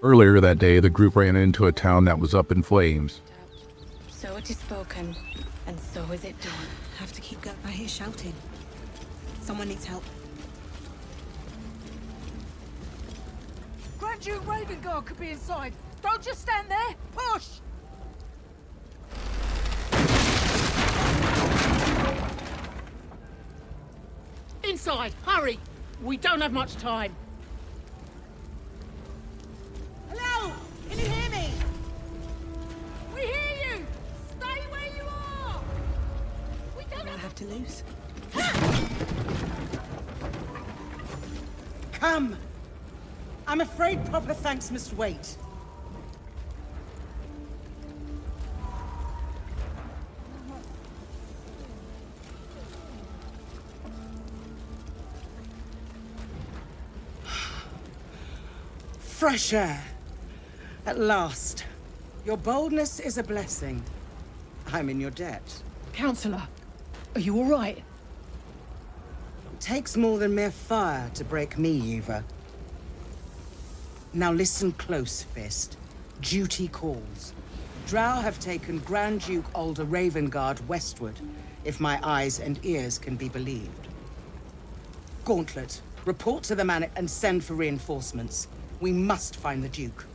Earlier that day, the group ran into a town that was up in flames. So it is spoken, and so is it done. Have to keep going. I hear shouting. Someone needs help. Grand Duke Ravengard could be inside. Don't just stand there. Push! Inside, hurry! We don't have much time. Hello! Can you hear me? We hear you! Stay where you are! We don't I have to lose. Ha! Come! I'm afraid proper thanks must wait. Fresh air. At last. Your boldness is a blessing. I'm in your debt. Counselor, are you all right? It takes more than mere fire to break me, Eva. Now listen close, Fist. Duty calls. Drow have taken Grand Duke Baldur Ravengard westward, if my eyes and ears can be believed. Gauntlet, report to the man and send for reinforcements. We must find the Duke.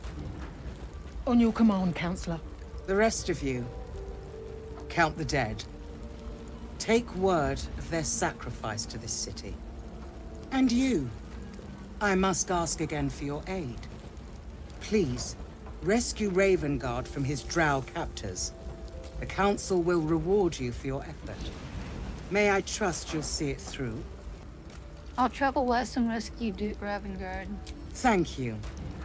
On your command, Counselor. The rest of you, count the dead. Take word of their sacrifice to this city. And you, I must ask again for your aid. Please, rescue Ravengard from his drow captors. The Council will reward you for your effort. May I trust you'll see it through? I'll travel west and rescue Duke Ravengard. Thank you.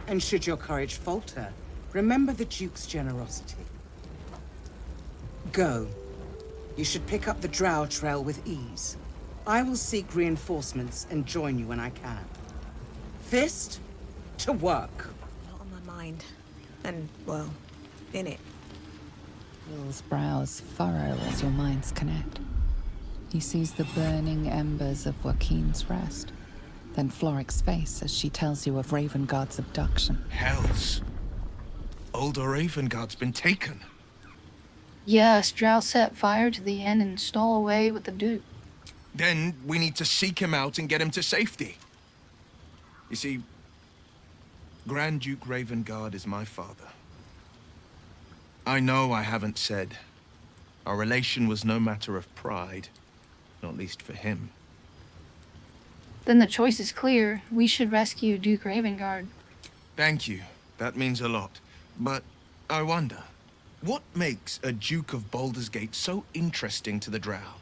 And should your courage falter, remember the Duke's generosity. Go. You should pick up the Drow trail with ease. I will seek reinforcements and join you when I can. Fist, to work. Not on my mind. And, well, in it. Will's brows furrow as your minds connect. He sees the burning embers of Joaquin's rest. Then Floric's face as she tells you of Ravengard's abduction. Hells. Baldur Ravengard's been taken. Yes, Drow set fire to the inn and stole away with the Duke. Then we need to seek him out and get him to safety. You see, Grand Duke Ravengard is my father. I know I haven't said. Our relation was no matter of pride, not least for him. Then the choice is clear. We should rescue Duke Ravengard. Thank you. That means a lot. But I wonder, what makes a Duke of Baldur's Gate so interesting to the Drow?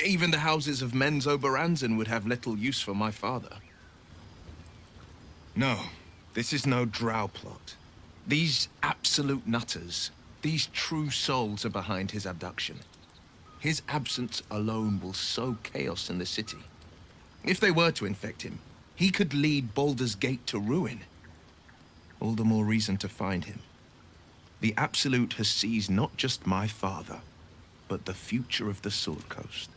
Even the houses of Men's Oberanzen would have little use for my father. No, this is no Drow plot. These absolute nutters, these true souls are behind his abduction. His absence alone will sow chaos in the city. If they were to infect him, he could lead Baldur's Gate to ruin. All the more reason to find him. The Absolute has seized not just my father, but the future of the Sword Coast.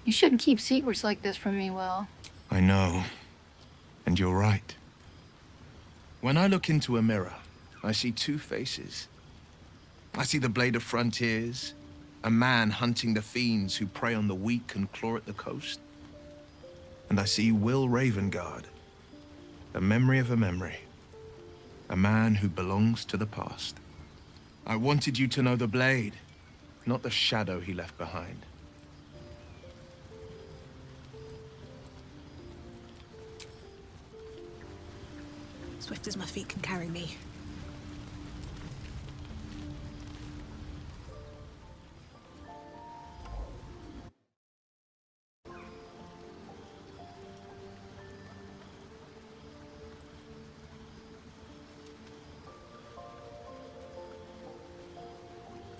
You shouldn't keep secrets like this from me, Will. I know. And you're right. When I look into a mirror, I see two faces. I see the Blade of Frontiers, a man hunting the fiends who prey on the weak and claw at the coast. And I see Will Ravengard, the memory of a memory, a man who belongs to the past. I wanted you to know the Blade, not the shadow he left behind. Swift as my feet can carry me.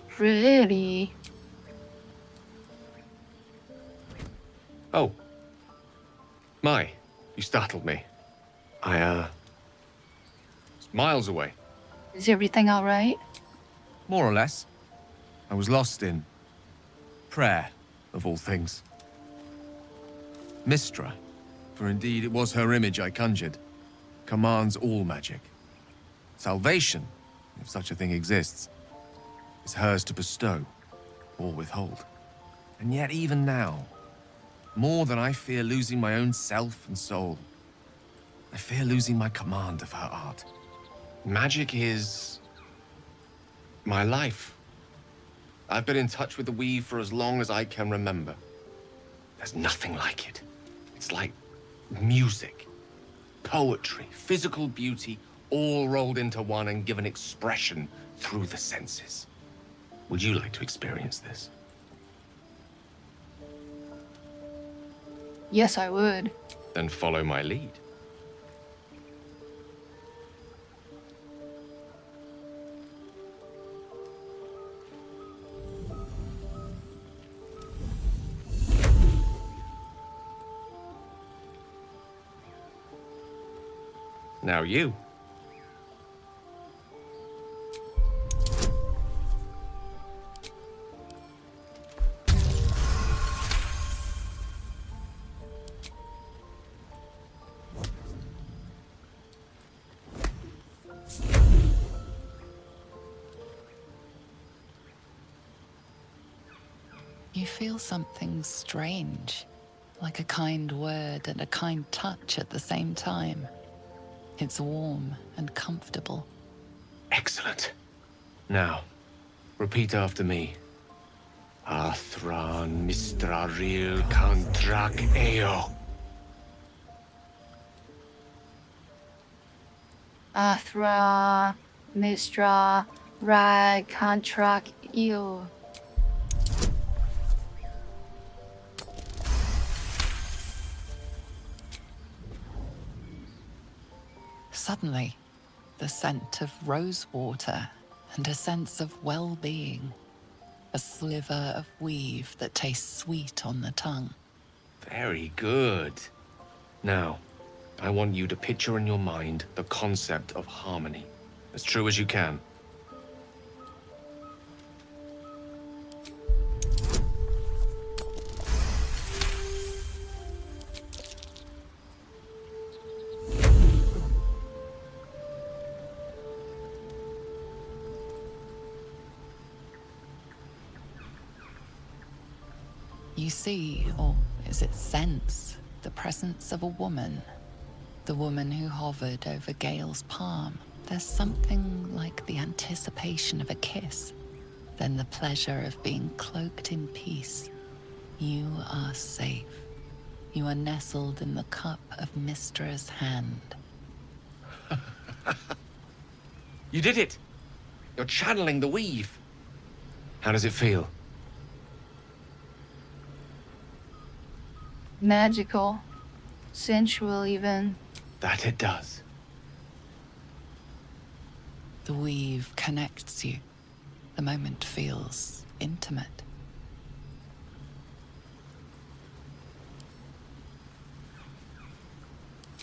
Pretty. Oh. My, you startled me. was miles away. Is everything all right? More or less. I was lost in prayer, of all things. Mistra, For indeed it was her image I conjured. Commands all magic. Salvation, if such a thing exists, is hers to bestow or withhold. And yet even now, more than I fear losing my own self and soul, I fear losing my command of her art. Magic is my life. I've been in touch with the weave for as long as I can remember. There's nothing like it. It's like music, poetry, physical beauty, all rolled into one and given expression through the senses. Would you like to experience this? Yes, I would. Then follow my lead. Now you. You feel something strange, like a kind word and a kind touch at the same time. It's warm and comfortable. Excellent. Now, repeat after me. Athran Mistraril Kantrak Eo. Athra, Mistra, Rag, Contract, Eel. Suddenly, the scent of rose water and a sense of well-being. A sliver of weave that tastes sweet on the tongue. Very good. Now, I want you to picture in your mind the concept of harmony, as true as you can. You see, or is it sense, the presence of a woman. The woman who hovered over Gale's palm. There's something like the anticipation of a kiss, then the pleasure of being cloaked in peace. You are safe. You are nestled in the cup of Mistra's hand. You did it! You're channeling the weave. How does it feel? Magical. Sensual, even. That it does. The weave connects you. The moment feels intimate.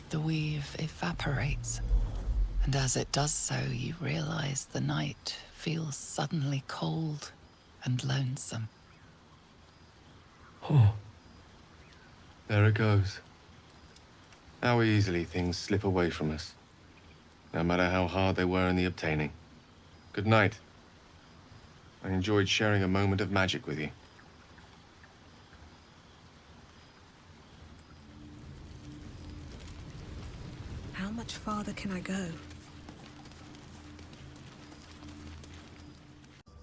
The weave evaporates, and as it does so, you realize the night feels suddenly cold and lonesome. Oh. There it goes. How easily things slip away from us, no matter how hard they were in the obtaining. Good night. I enjoyed sharing a moment of magic with you. How much farther can I go?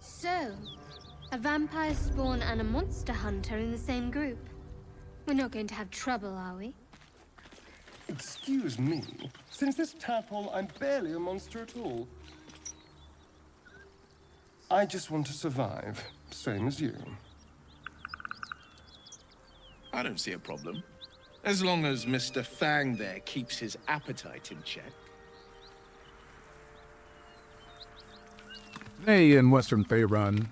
So, a vampire spawn and a monster hunter in the same group. We're not going to have trouble, are we? Excuse me. Since this tadpole, I'm barely a monster at all. I just want to survive, same as you. I don't see a problem. As long as Mr. Fang there keeps his appetite in check. Today in Western Faerun,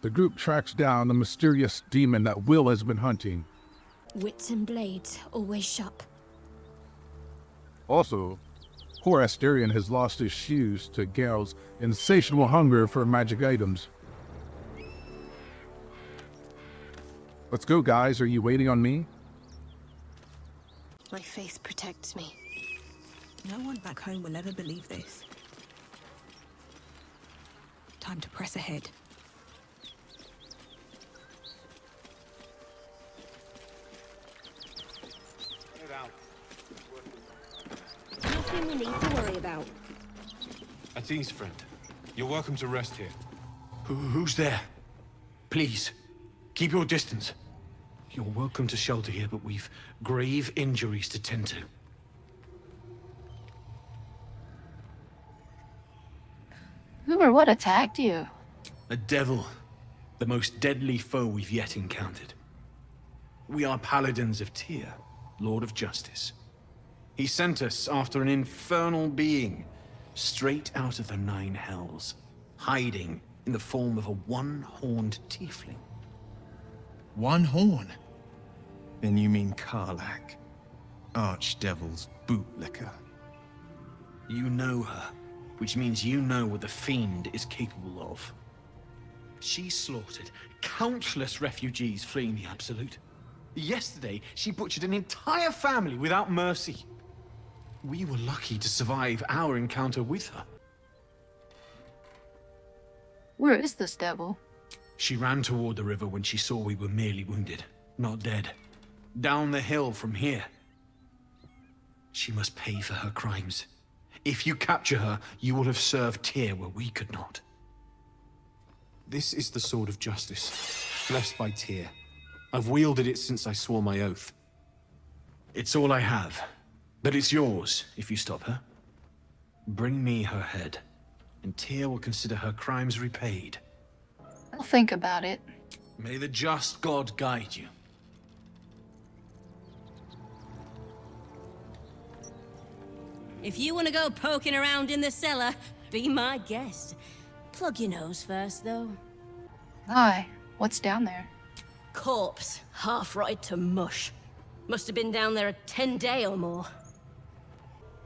the group tracks down the mysterious demon that Will has been hunting. Wits and blades, always sharp. Also, poor Asterion has lost his shoes to Gale's insatiable hunger for magic items. Let's go, guys. Are you waiting on me? My faith protects me. No one back home will ever believe this. Time to press ahead. Nothing we need to worry about. At ease, friend. You're welcome to rest here. Who's there? Please, keep your distance. You're welcome to shelter here, but we've grave injuries to tend to. Who or what attacked you? A devil. The most deadly foe we've yet encountered. We are paladins of Tyr, Lord of Justice. He sent us after an infernal being, straight out of the Nine Hells, hiding in the form of a one-horned tiefling. One horn? Then you mean Karlach, Archdevil's bootlicker. You know her, which means you know what the Fiend is capable of. She slaughtered countless refugees fleeing the Absolute. Yesterday, she butchered an entire family without mercy. We were lucky to survive our encounter with her. Where is this devil? She ran toward the river when she saw we were merely wounded, not dead. Down the hill from here. She must pay for her crimes. If you capture her, you will have served Tyr where we could not. This is the sword of justice, blessed by Tyr. I've wielded it since I swore my oath. It's all I have, but it's yours if you stop her. Bring me her head, and Tyr will consider her crimes repaid. I'll think about it. May the just God guide you. If you want to go poking around in the cellar, be my guest. Plug your nose first, though. Aye, what's down there? Corpse, half rotted to mush. Must have been down there a 10-day or more.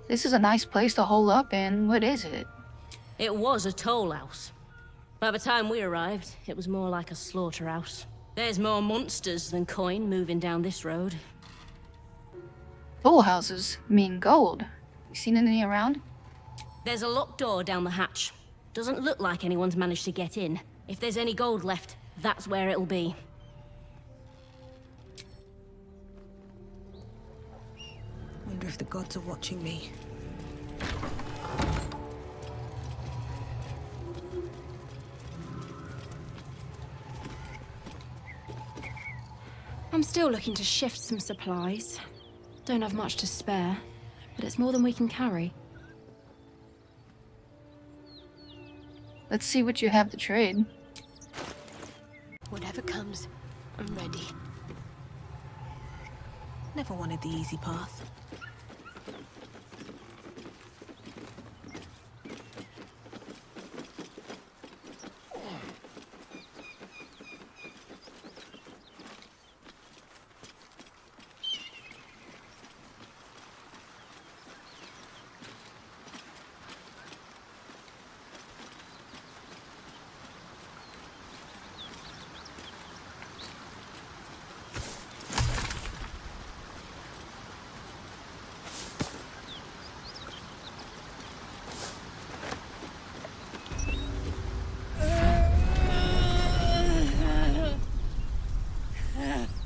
This is a nice place to hole up in. What is it? It was a toll house. By the time we arrived, it was more like a slaughterhouse. There's more monsters than coin moving down this road. Toll houses mean gold. You seen any around? There's a locked door down the hatch. Doesn't look like anyone's managed to get in. If there's any gold left, that's where it'll be. Wonder if the gods are watching me. I'm still looking to shift some supplies. Don't have much to spare, but it's more than we can carry. Let's see what you have to trade. Whatever comes, I'm ready. Never wanted the easy path.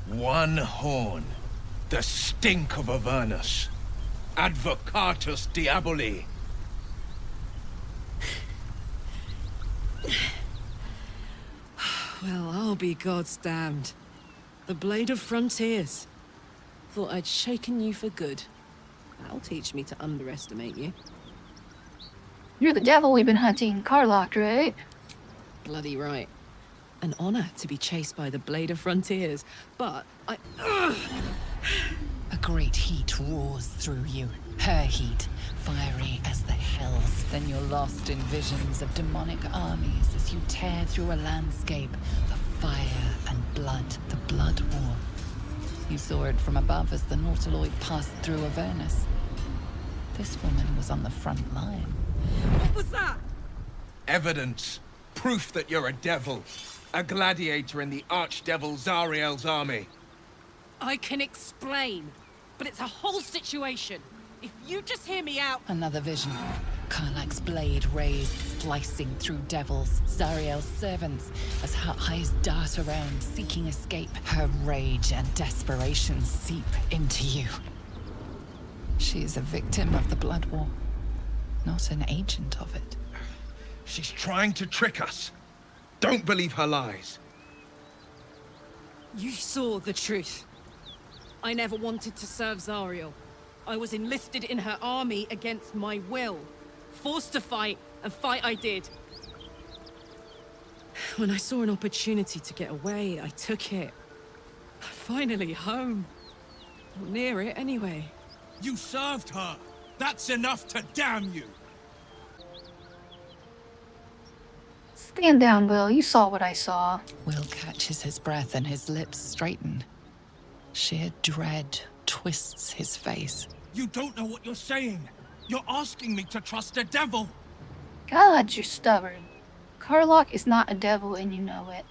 One horn. The stink of Avernus. Advocatus Diaboli. Well, I'll be God's damned. The Blade of Frontiers. Thought I'd shaken you for good. That'll teach me to underestimate you. You're the devil we've been hunting, Karlach, right? Bloody right. An honor to be chased by the Blade of Frontiers, but A great heat roars through you. Her heat, fiery as the hells. Then you're lost in visions of demonic armies as you tear through a landscape of fire and blood, the Blood War. You saw it from above as the Nautiloid passed through Avernus. This woman was on the front line. What was that? Evidence. Proof that you're a devil. A gladiator in the Archdevil Zariel's army. I can explain. but it's a whole situation. If you just hear me out... Another vision. Karlach's blade raised, slicing through devils, Zariel's servants, as her eyes dart around, seeking escape. Her rage and desperation seep into you. She is a victim of the Blood War, not an agent of it. She's trying to trick us. Don't believe her lies. You saw the truth. I never wanted to serve Zariel. I was enlisted in her army against my will. Forced to fight, and fight I did. When I saw an opportunity to get away, I took it. Finally home. Or near it, anyway. You served her! That's enough to damn you! Stand down, Will. You saw what I saw. Will catches his breath and his lips straighten. Sheer dread twists his face. You don't know what you're saying! You're asking me to trust a devil! God, you're stubborn. Karlach is not a devil and you know it.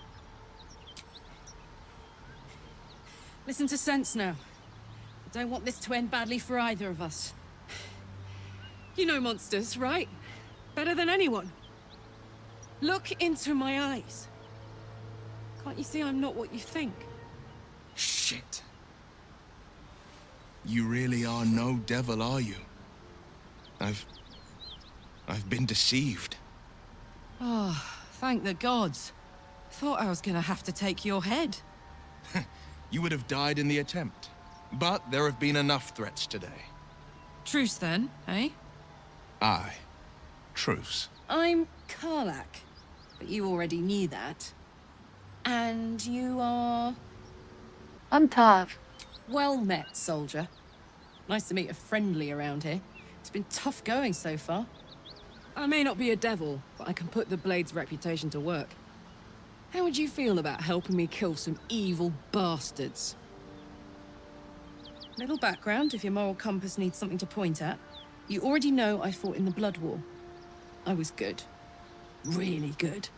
Listen to sense now. I don't want this to end badly for either of us. You know monsters, right? Better than anyone. Look into my eyes. Can't you see I'm not what you think? Shit. You really are no devil, are you? I've been deceived. Oh, thank the gods. Thought I was gonna have to take your head. You would have died in the attempt. But there have been enough threats today. Truce then, eh? Aye. Truce. I'm Karlach, but you already knew that. And you are... I'm Tav. Well met, soldier. Nice to meet a friendly around here. It's been tough going so far. I may not be a devil, but I can put the Blade's reputation to work. How would you feel about helping me kill some evil bastards? Little background, if your moral compass needs something to point at. You already know I fought in the Blood War. I was good. Really good.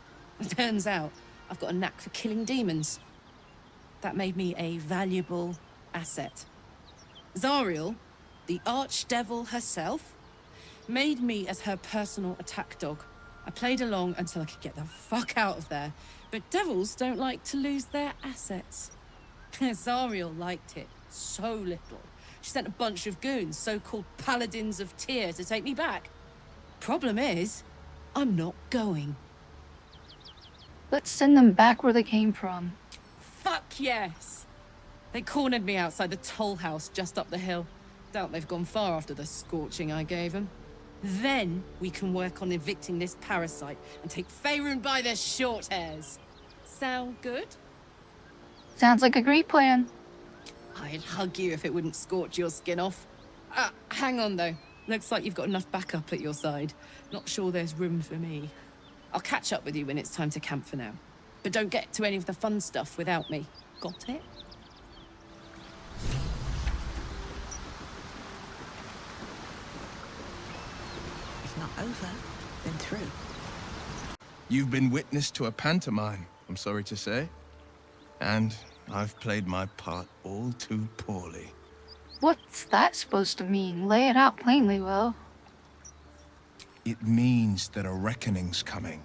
It turns out I've got a knack for killing demons. That made me a valuable asset. Zariel, the archdevil herself, made me as her personal attack dog. I played along until I could get the fuck out of there. But devils don't like to lose their assets. Zariel liked it so little. She sent a bunch of goons, so-called paladins of Tyr, to take me back. Problem is, I'm not going. Let's send them back where they came from. Fuck yes! They cornered me outside the toll house just up the hill. Doubt they've gone far after the scorching I gave them. Then we can work on evicting this parasite and take Faerun by their short hairs. Sound good? Sounds like a great plan. I'd hug you if it wouldn't scorch your skin off. Hang on though. Looks like you've got enough backup at your side. Not sure there's room for me. I'll catch up with you when it's time to camp for now. But don't get to any of the fun stuff without me. Got it? If not over, then through. You've been witness to a pantomime, I'm sorry to say. And I've played my part all too poorly. What's that supposed to mean? Lay it out plainly, Will. It means that a reckoning's coming.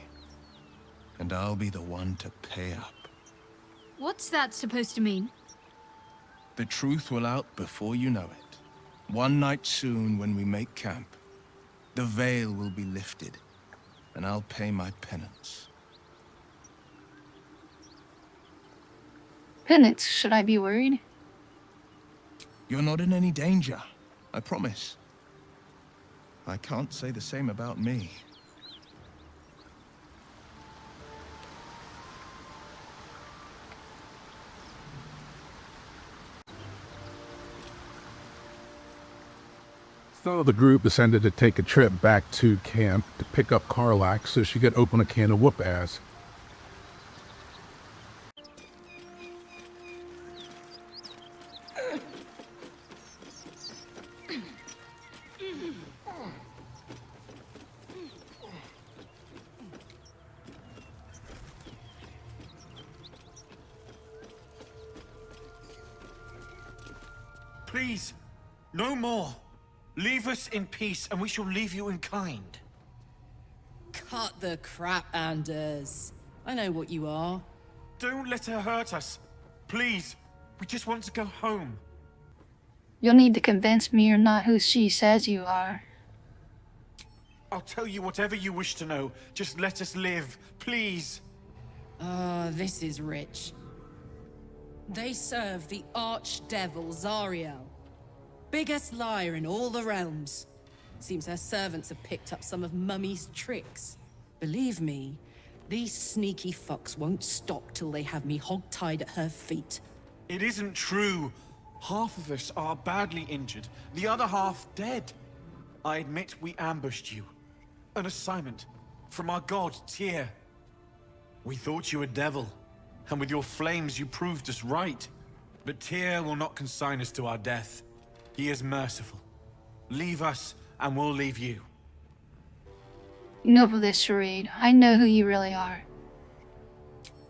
And I'll be the one to pay up. What's that supposed to mean? The truth will out before you know it. One night soon when we make camp, the veil will be lifted, and I'll pay my penance. Penance, should I be worried? You're not in any danger, I promise. I can't say the same about me. So the group decided to take a trip back to camp to pick up Karlach so she could open a can of whoop-ass. Please, No more. Leave us in peace, and we shall leave you in kind. Cut the crap, Anders. I know what you are. Don't let her hurt us. Please, we just want to go home. You'll need to convince me you're not who she says you are. I'll tell you whatever you wish to know. Just let us live, please. Ah, this is rich. They serve the archdevil Zariel. Biggest liar in all the realms. Seems her servants have picked up some of Mummy's tricks. Believe me, these sneaky fucks won't stop till they have me hog-tied at her feet. It isn't true. Half of us are badly injured, the other half dead. I admit we ambushed you. An assignment from our god, Tyr. We thought you a devil, and with your flames you proved us right. But Tyr will not consign us to our death. He is merciful. Leave us, and we'll leave you. Enough of this charade. I know who you really are.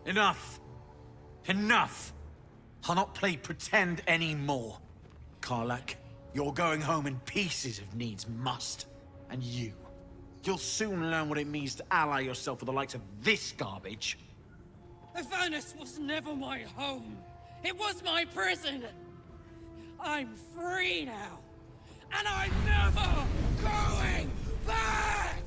Enough! Enough! I'll not play pretend anymore. Karlak, you're going home in pieces if needs must. And you'll soon learn what it means to ally yourself with the likes of this garbage. Avernus was never my home. It was my prison. I'm free now. And I'm never going back!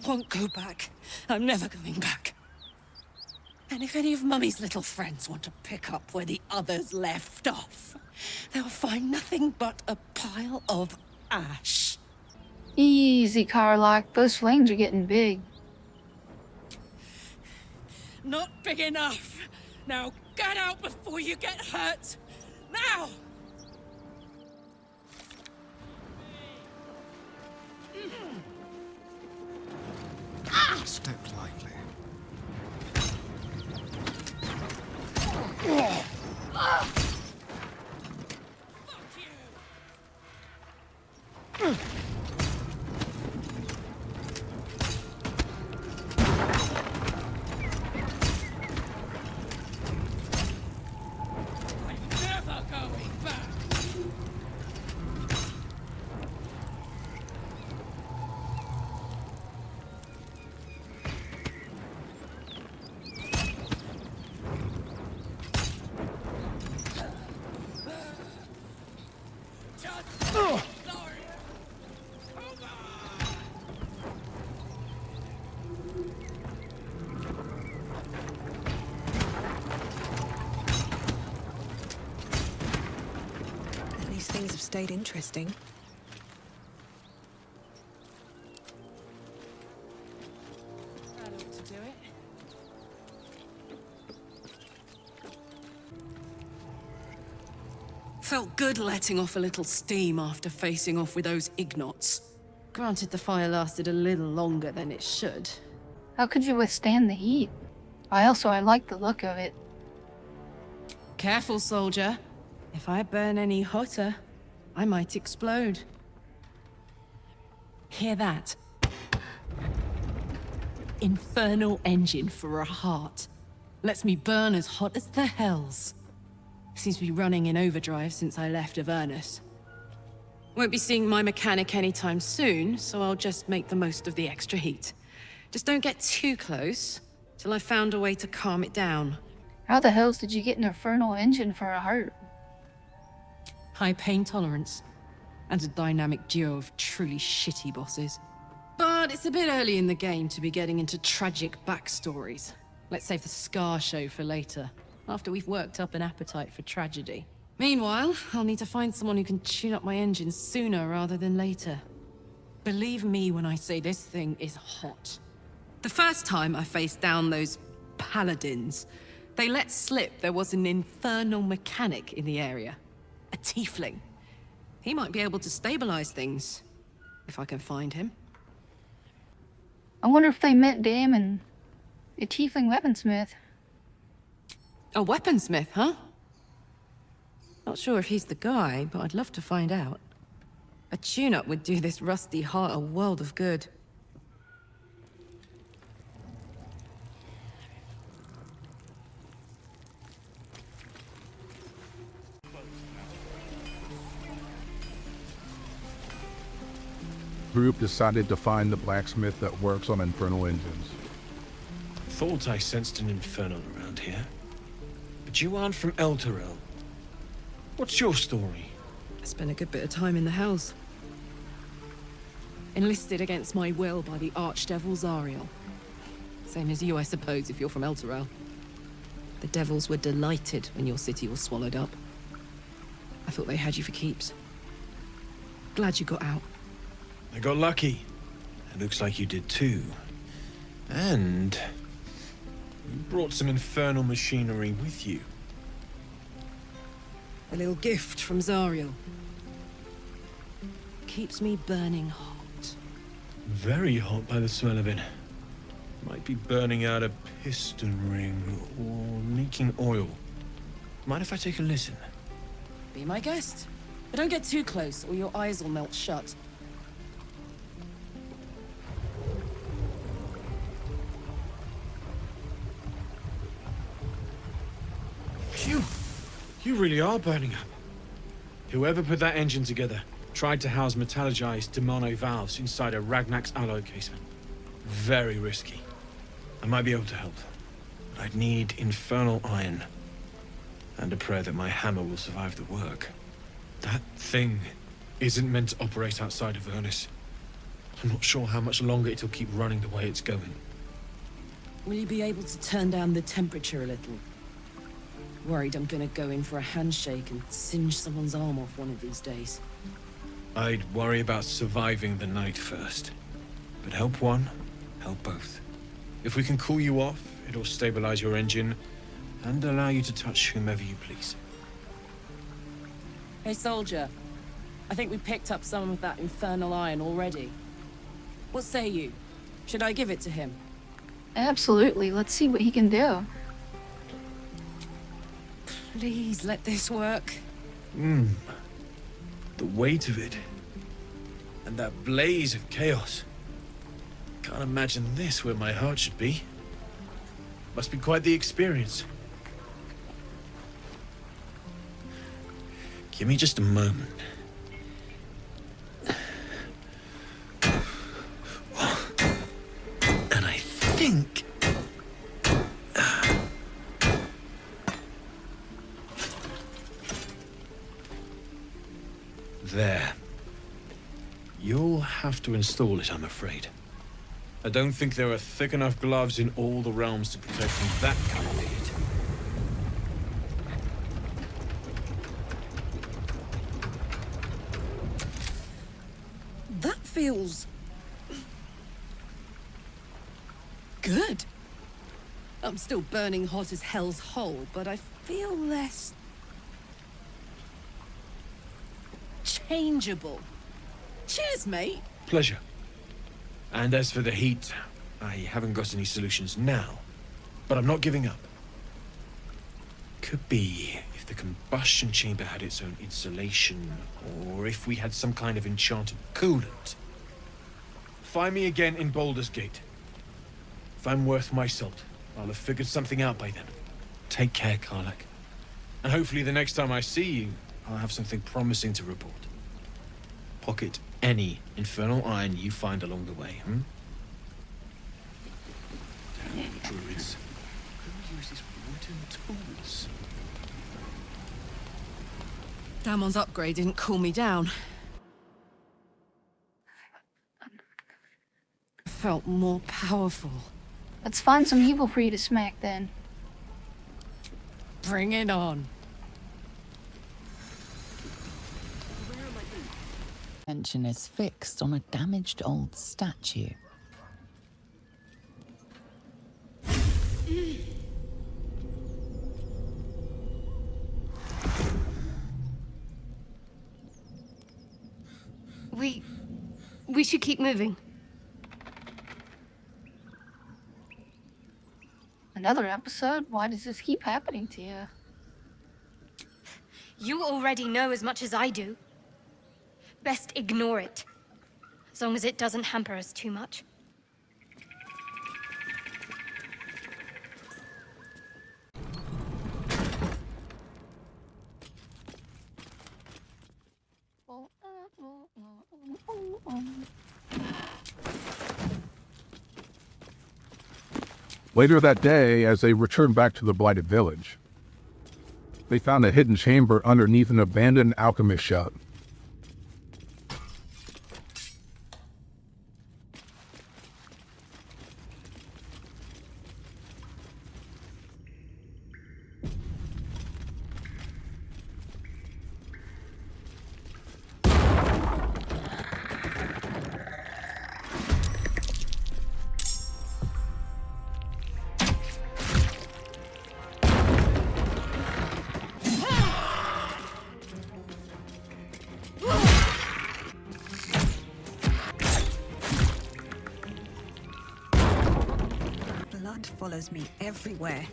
Won't go back. I'm never going back. And if any of Mummy's little friends want to pick up where the others left off, they'll find nothing but a pile of ash. Easy, Karlak. Those flames are getting big. Not big enough. Now get out before you get hurt. Now! Step lightly. Never going back. Things have stayed interesting. That ought to do it. Felt good letting off a little steam after facing off with those ignots. Granted, the fire lasted a little longer than it should. How could you withstand the heat? I like the look of it. Careful, soldier. If I burn any hotter, I might explode. Hear that? Infernal engine for a heart. Lets me burn as hot as the hells. Seems to be running in overdrive since I left Avernus. Won't be seeing my mechanic anytime soon, so I'll just make the most of the extra heat. Just don't get too close, till I've found a way to calm it down. How the hells did you get an infernal engine for a heart? High pain tolerance, and a dynamic duo of truly shitty bosses. But it's a bit early in the game to be getting into tragic backstories. Let's save the Scar show for later, after we've worked up an appetite for tragedy. Meanwhile, I'll need to find someone who can tune up my engine sooner rather than later. Believe me when I say this thing is hot. The first time I faced down those paladins, they let slip there was an infernal mechanic in the area. A tiefling. He might be able to stabilize things, if I can find him. I wonder if they met Damon, a tiefling weaponsmith. A weaponsmith, huh? Not sure if he's the guy, but I'd love to find out. A tune-up would do this rusty heart a world of good. Group decided to find the blacksmith that works on infernal engines. Thought I sensed an infernal around here. But you aren't from Elturel. What's your story? I spent a good bit of time in the Hells. Enlisted against my will by the Archdevil Zariel. Same as you, I suppose, if you're from Elturel. The devils were delighted when your city was swallowed up. I thought they had you for keeps. Glad you got out. I got lucky. It looks like you did too. And you brought some infernal machinery with you. A little gift from Zariel. Keeps me burning hot. Very hot by the smell of it. Might be burning out a piston ring or leaking oil. Mind if I take a listen? Be my guest. But don't get too close or your eyes will melt shut. Phew! You really are burning up. Whoever put that engine together tried to house metallurgized demono valves inside a Ragnak's alloy casement. Very risky. I might be able to help. But I'd need infernal iron. And a prayer that my hammer will survive the work. That thing isn't meant to operate outside of Vernus. I'm not sure how much longer it'll keep running the way it's going. Will you be able to turn down the temperature a little? Worried I'm gonna go in for a handshake and singe someone's arm off one of these days. I'd worry about surviving the night first. But help one, help both. If we can cool you off, it'll stabilize your engine and allow you to touch whomever you please. Hey, soldier. I think we picked up some of that infernal iron already. What say you? Should I give it to him? Absolutely. Let's see what he can do. Please let this work. The weight of it. And that blaze of chaos. Can't imagine this where my heart should be. Must be quite the experience. Give me just a moment. And I think... There. You'll have to install it, I'm afraid. I don't think there are thick enough gloves in all the realms to protect from that kind of heat. That feels... good. I'm still burning hot as hell's hole, but I feel less... changeable. Cheers, mate. Pleasure. And as for the heat, I haven't got any solutions now, but I'm not giving up. Could be if the combustion chamber had its own insulation, or if we had some kind of enchanted coolant. Find me again in Baldur's Gate. If I'm worth my salt, I'll have figured something out by then. Take care, Karlak. And hopefully the next time I see you, I'll have something promising to report. Pocket any infernal iron you find along the way, Damn druids. Who uses wooden tools? Damon's upgrade didn't cool me down. I felt more powerful. Let's find some evil for you to smack then. Bring it on. Attention is fixed on a damaged old statue. We should keep moving. Another episode? Why does this keep happening to you? You already know as much as I do. Best ignore it. As long as it doesn't hamper us too much. Later that day, as they returned back to the blighted village, they found a hidden chamber underneath an abandoned alchemist shop. Blood follows me everywhere.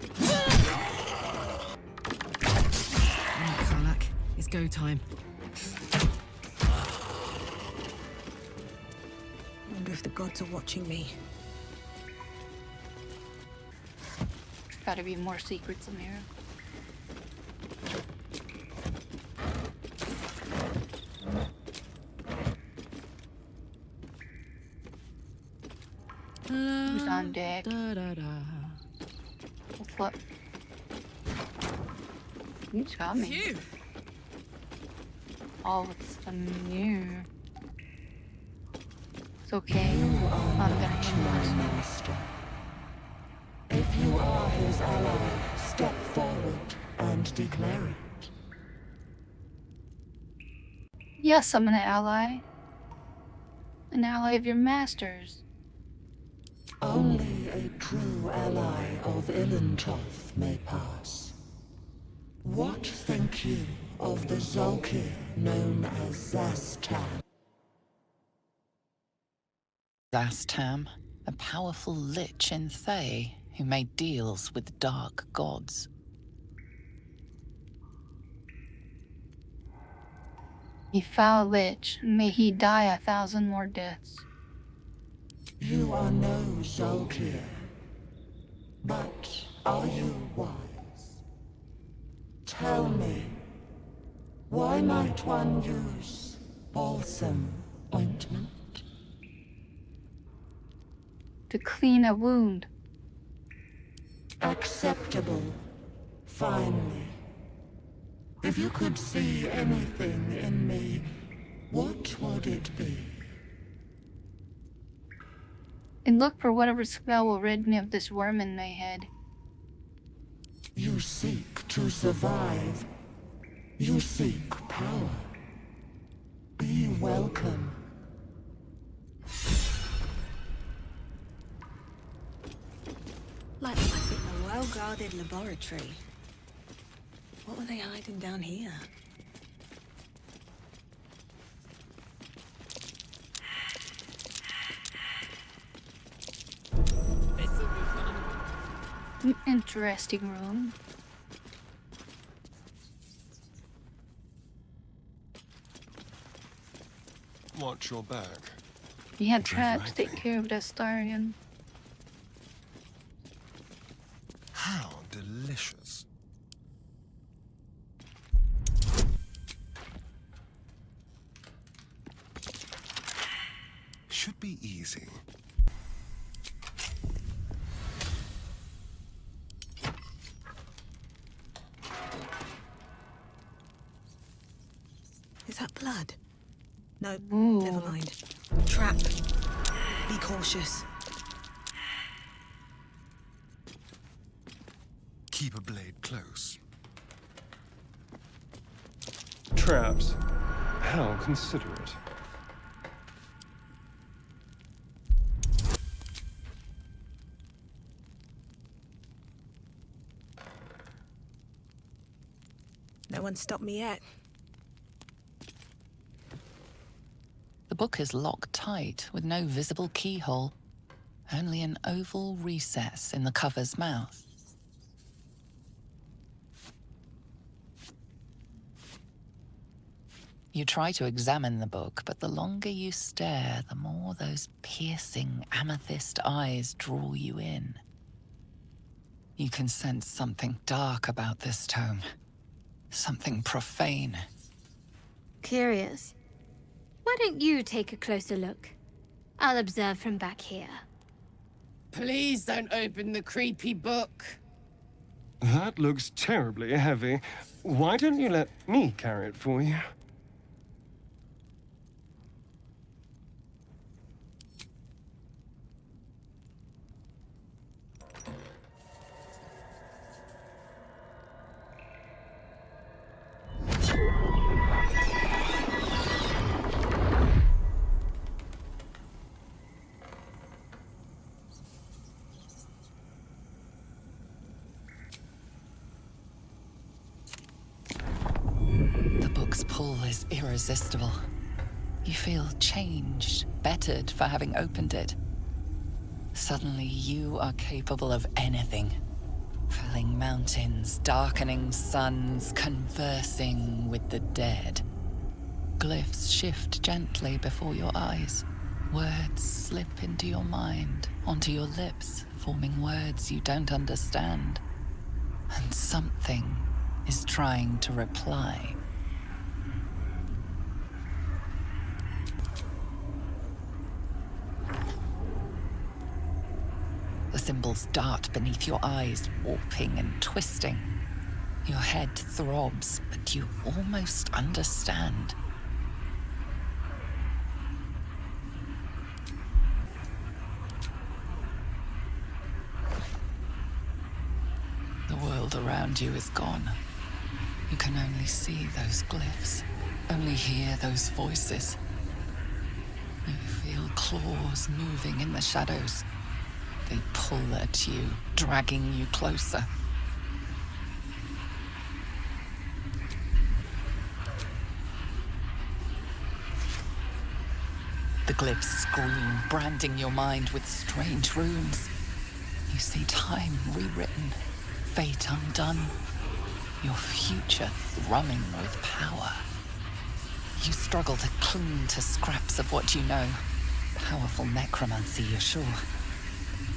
Karlak, it's go time. Wonder if the gods are watching me. Gotta be more secrets in here. Who's on deck? What? Who's coming? Phew. Oh, it's a new. It's okay. I'm gonna handle this. If you are his ally, step forward and declare it. Yes, I'm an ally. An ally of your masters. Only a true ally of Ilintoth may pass. What think you of the Zolkir known as Zastam? Zastam, a powerful lich in Thay who made deals with dark gods. Ye foul lich, may he die 1,000 more deaths. You are no Zolkir, but are you wise? Tell me, why might one use balsam ointment? To clean a wound. Acceptable, finally. If you could see anything in me, what would it be? And look for whatever spell will rid me of this worm in my head. You seek to survive. You seek power. Be welcome. Like life in a well-guarded laboratory. What were they hiding down here? An interesting room. Watch your back. You had traps to take care of the Starian. How delicious. Should be easy. Is that blood? No, Ooh. never mind. Trap. Be cautious. Keep a blade close. Traps. How considerate. one stopped me yet. The book is locked tight with no visible keyhole, only an oval recess in the cover's mouth. You try to examine the book, but the longer you stare, the more those piercing amethyst eyes draw you in. You can sense something dark about this tome, something profane. Curious. Why don't you take a closer look? I'll observe from back here. Please don't open the creepy book. That looks terribly heavy. Why don't you let me carry it for you? Pull is irresistible. You feel changed, bettered for having opened it. Suddenly you are capable of anything. Felling mountains, darkening suns, conversing with the dead. Glyphs shift gently before your eyes. Words slip into your mind, onto your lips, forming words you don't understand. And something is trying to reply. The symbols dart beneath your eyes, warping and twisting. Your head throbs, but you almost understand. The world around you is gone. You can only see those glyphs, only hear those voices. You feel claws moving in the shadows. They pull at you, dragging you closer. The glyphs scream, branding your mind with strange runes. You see time rewritten, fate undone, your future thrumming with power. You struggle to cling to scraps of what you know. Powerful necromancy, you're sure.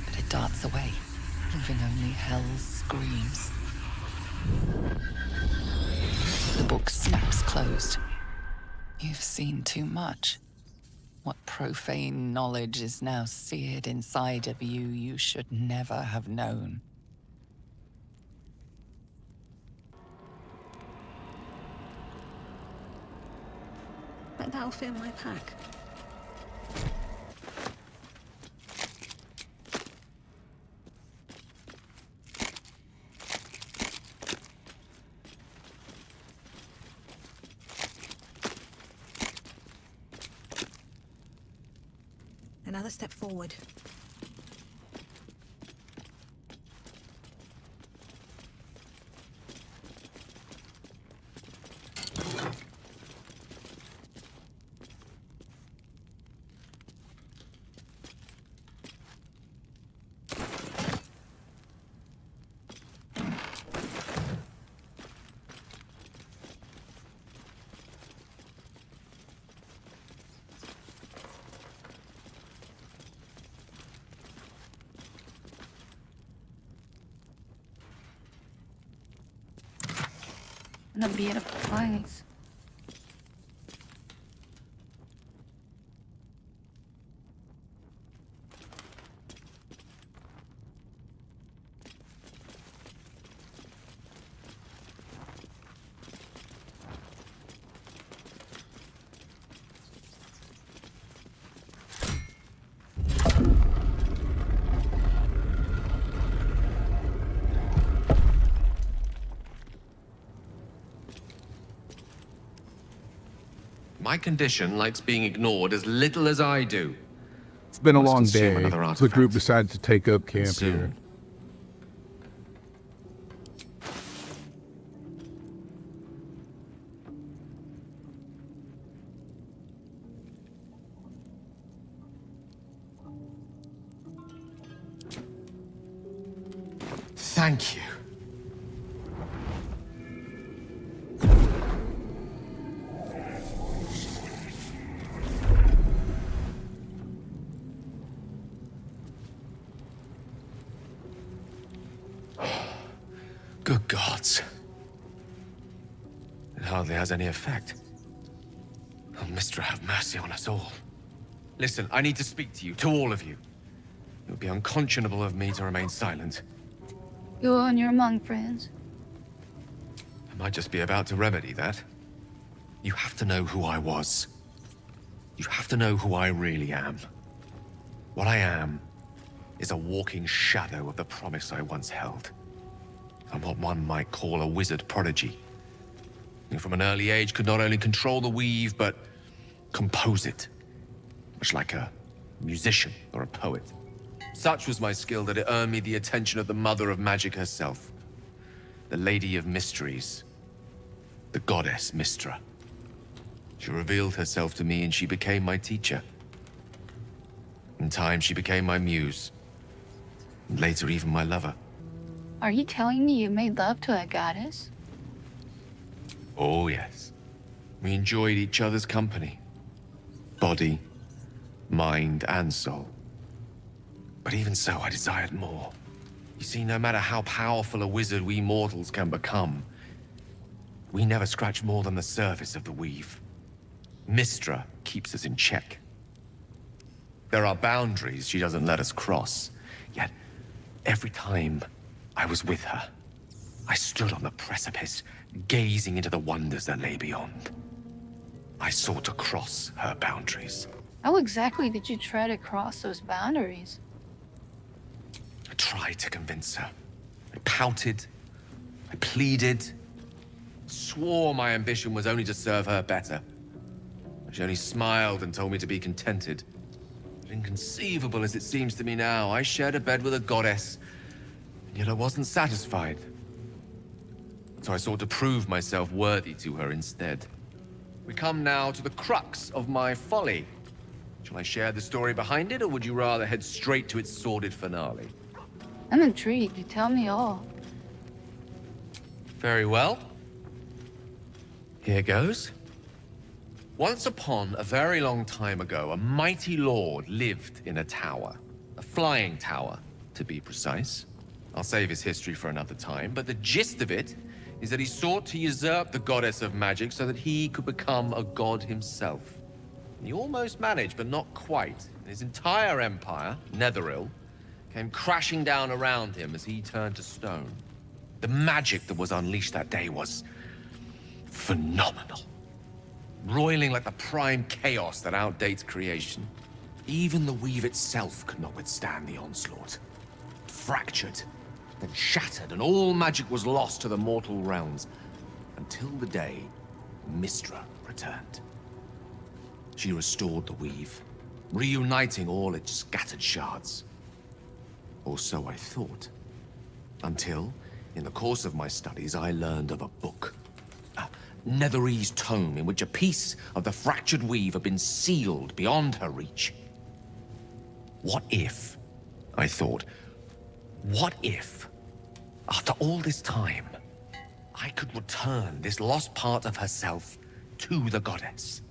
But it darts away, leaving only hell's screams. The book snaps closed. You've seen too much. What profane knowledge is now seared inside of you you should never have known. But that'll fit in my pack. Another step forward. The beautiful place. My condition likes being ignored as little as I do. It's been a Must long consume day, another so the artifact. group decided to take up camp Soon. here. Thank you. Good gods. It hardly has any effect. Oh, Mystra, have mercy on us all. Listen, I need to speak to you, to all of you. It would be unconscionable of me to remain silent. You and your monk friends. I might just be about to remedy that. You have to know who I was. You have to know who I really am. What I am is a walking shadow of the promise I once held. I'm what one might call a wizard prodigy. Who from an early age could not only control the weave, but compose it. Much like a musician or a poet. Such was my skill that it earned me the attention of the mother of magic herself. The Lady of Mysteries. The goddess Mystra. She revealed herself to me and she became my teacher. In time, she became my muse. And later, even my lover. Are you telling me you made love to a goddess? Oh, yes. We enjoyed each other's company. Body, mind, and soul. But even so, I desired more. You see, no matter how powerful a wizard we mortals can become, we never scratch more than the surface of the weave. Mystra keeps us in check. There are boundaries she doesn't let us cross, yet every time I was with her, I stood on the precipice, gazing into the wonders that lay beyond. I sought to cross her boundaries. How exactly did you try to cross those boundaries? I tried to convince her. I pouted. I pleaded. Swore my ambition was only to serve her better. She only smiled and told me to be contented. But inconceivable as it seems to me now, I shared a bed with a goddess, and yet I wasn't satisfied. So I sought to prove myself worthy to her instead. We come now to the crux of my folly. Shall I share the story behind it, or would you rather head straight to its sordid finale? I'm intrigued. Tell me all. Very well. Here goes. Once upon a very long time ago, a mighty lord lived in a tower. A flying tower, to be precise. I'll save his history for another time, but the gist of it is that he sought to usurp the goddess of magic so that he could become a god himself. He almost managed, but not quite. His entire empire, Netheril, came crashing down around him as he turned to stone. The magic that was unleashed that day was phenomenal. Roiling like the prime chaos that outdates creation. Even the weave itself could not withstand the onslaught. It fractured, then shattered, and all magic was lost to the mortal realms. Until the day Mystra returned. She restored the weave, reuniting all its scattered shards. Or so I thought. Until, in the course of my studies, I learned of a book. A Netherese tome in which a piece of the fractured weave had been sealed beyond her reach. What if, I thought, what if, after all this time, I could return this lost part of herself to the goddess?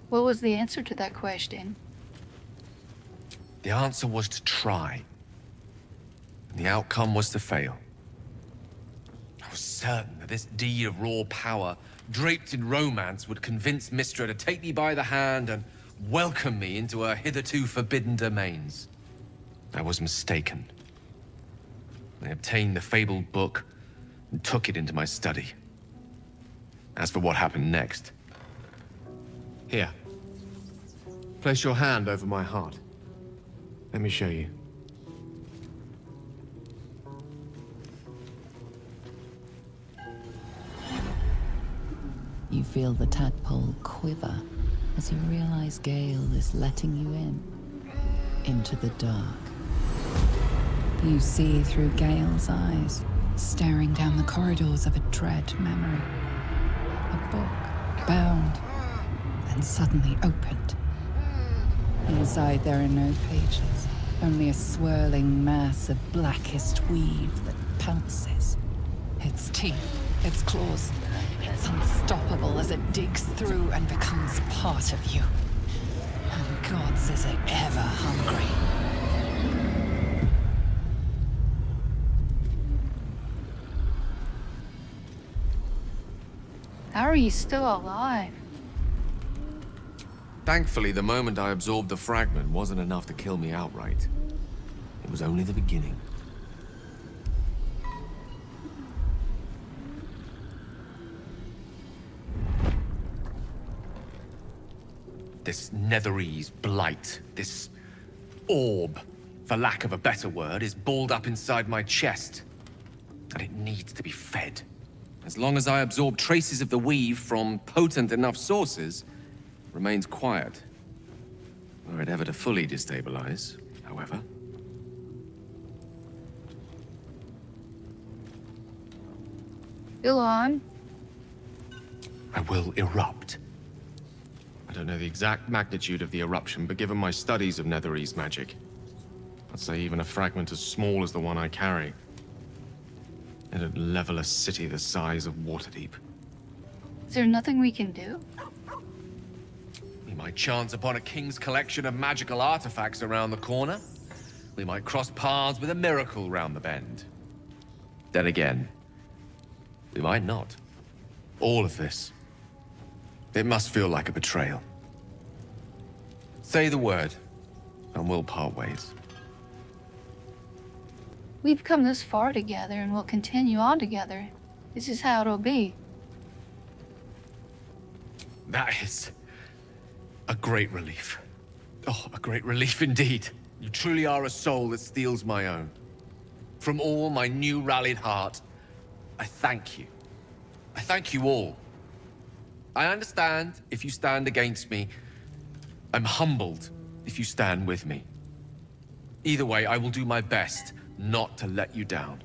What was the answer to that question? The answer was to try. And the outcome was to fail. I was certain that this deed of raw power, draped in romance, would convince Mystra to take me by the hand and welcome me into her hitherto forbidden domains. I was mistaken. I obtained the fabled book and took it into my study. As for what happened next... Here. Place your hand over my heart. Let me show you. You feel the tadpole quiver as you realize Gale is letting you in. Into the dark. You see through Gale's eyes, staring down the corridors of a dread memory. A book, bound, and suddenly opened. Inside there are no pages, only a swirling mass of blackest weave that pounces. Its teeth, its claws, it's unstoppable as it digs through and becomes part of you. And gods, is it ever hungry. How are you still alive? Thankfully, the moment I absorbed the fragment wasn't enough to kill me outright. It was only the beginning. This Netherese blight, this orb, for lack of a better word, is balled up inside my chest. And it needs to be fed. As long as I absorb traces of the weave from potent enough sources, it remains quiet. Were it ever to fully destabilize, however. Go on. I will erupt. I don't know the exact magnitude of the eruption, but given my studies of Netherese magic, I'd say even a fragment as small as the one I carry, it'd level a city the size of Waterdeep. Is there nothing we can do? We might chance upon a king's collection of magical artifacts around the corner. We might cross paths with a miracle round the bend. Then again, we might not. All of this, it must feel like a betrayal. Say the word, and we'll part ways. We've come this far together and we'll continue on together. This is how it'll be. That is a great relief. Oh, a great relief indeed. You truly are a soul that steals my own. From all my new rallied heart, I thank you. I thank you all. I understand if you stand against me. I'm humbled if you stand with me. Either way, I will do my best not to let you down.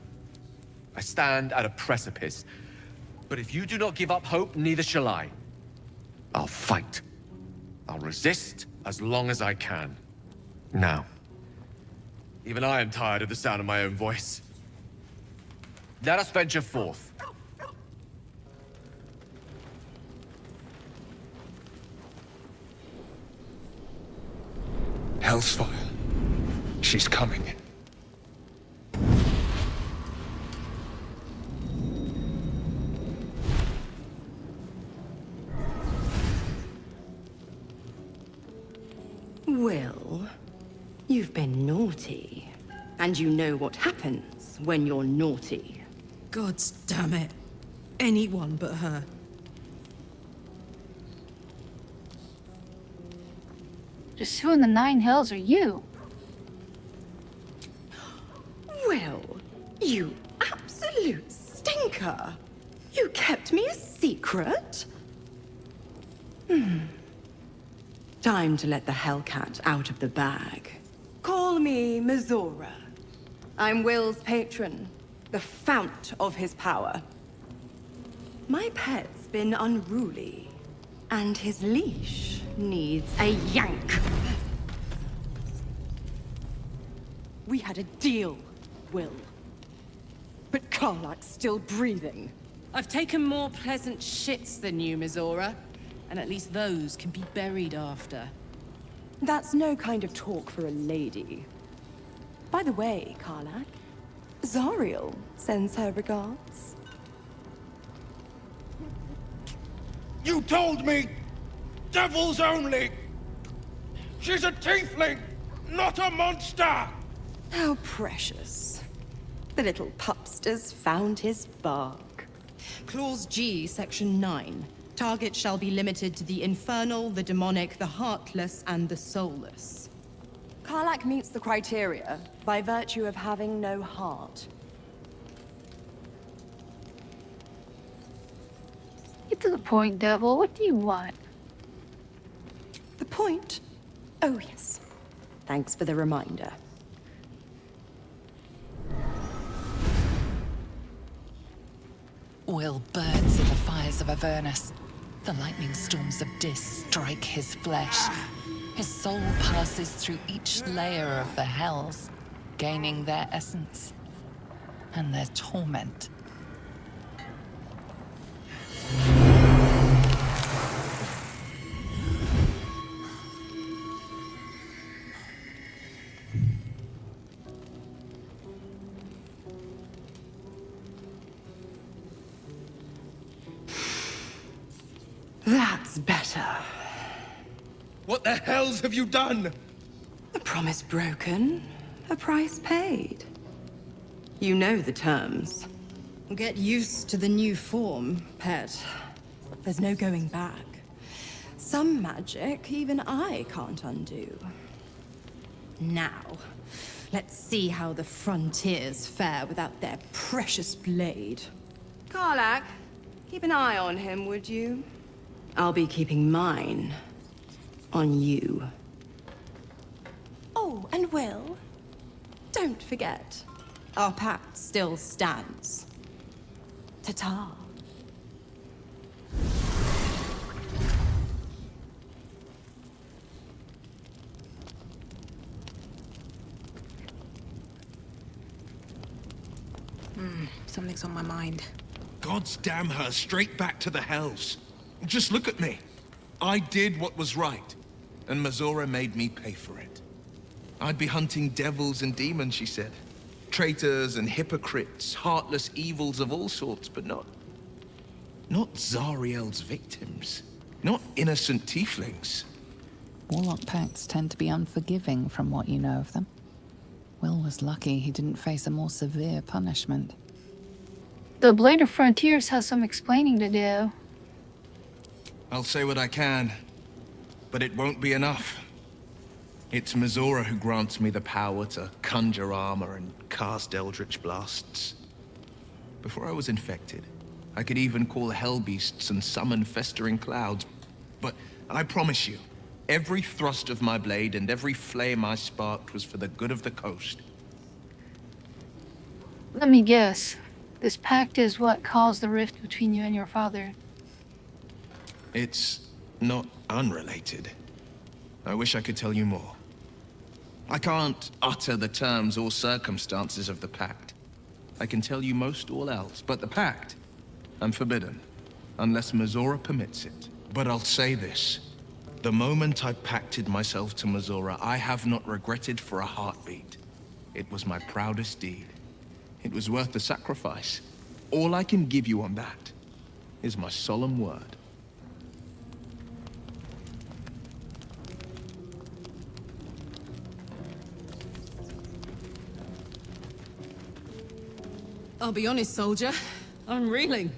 I stand at a precipice, but if you do not give up hope, neither shall I. I'll fight. I'll resist as long as I can. Now, even I am tired of the sound of my own voice. Let us venture forth. Hellsfire. She's coming. Will, you've been naughty. And you know what happens when you're naughty. Gods damn it. Anyone but her. Just who in the nine hells are you? Will, you absolute stinker. You kept me a secret? Time to let the Hellcat out of the bag. Call me Mizora. I'm Will's patron, the fount of his power. My pet's been unruly, and his leash needs a yank. We had a deal, Will. But Karlak's still breathing. I've taken more pleasant shits than you, Mizora. And at least those can be buried after. That's no kind of talk for a lady. By the way, Karlak, Zariel sends her regards. You told me! Devils only! She's a tiefling, not a monster! How precious. The little pupster's found his bark. Clause G, Section 9. Target shall be limited to the infernal, the demonic, the heartless, and the soulless. Karlak meets the criteria by virtue of having no heart. Get to the point, Devil. What do you want? The point? Oh, yes. Thanks for the reminder. Will burns in the fires of Avernus. The lightning storms of Dis strike his flesh. His soul passes through each layer of the hells, gaining their essence and their torment. That's better. What the hells have you done? A promise broken, a price paid. You know the terms. Get used to the new form, pet. There's no going back. Some magic even I can't undo. Now, let's see how the frontiers fare without their precious blade. Karlach, keep an eye on him, would you? I'll be keeping mine on you. Oh, and Will, don't forget, our pact still stands. Ta-ta. Something's on my mind. God's damn her, straight back to the hells. Just look at me. I did what was right, and Mazora made me pay for it. I'd be hunting devils and demons, she said. Traitors and hypocrites, heartless evils of all sorts, but not Zariel's victims. Not innocent tieflings. Warlock pacts tend to be unforgiving from what you know of them. Will was lucky he didn't face a more severe punishment. The Blade of Frontiers has some explaining to do. I'll say what I can, but it won't be enough. It's Mazora who grants me the power to conjure armor and cast eldritch blasts. Before I was infected, I could even call hell beasts and summon festering clouds. But I promise you, every thrust of my blade and every flame I sparked was for the good of the coast. Let me guess. This pact is what caused the rift between you and your father. It's not unrelated. I wish I could tell you more. I can't utter the terms or circumstances of the pact. I can tell you most all else, but the pact, I'm forbidden, unless Mazora permits it. But I'll say this. The moment I pacted myself to Mazora, I have not regretted for a heartbeat. It was my proudest deed. It was worth the sacrifice. All I can give you on that is my solemn word. I'll be honest, soldier. I'm reeling.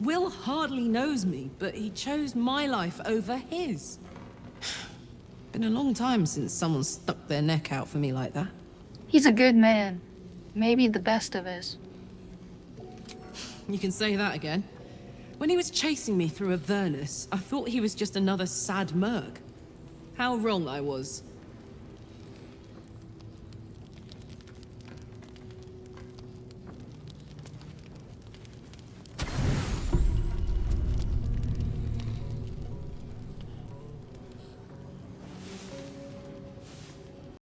Will hardly knows me, but he chose my life over his. Been a long time since someone stuck their neck out for me like that. He's a good man. Maybe the best of us. You can say that again. When he was chasing me through Avernus, I thought he was just another sad merc. How wrong I was.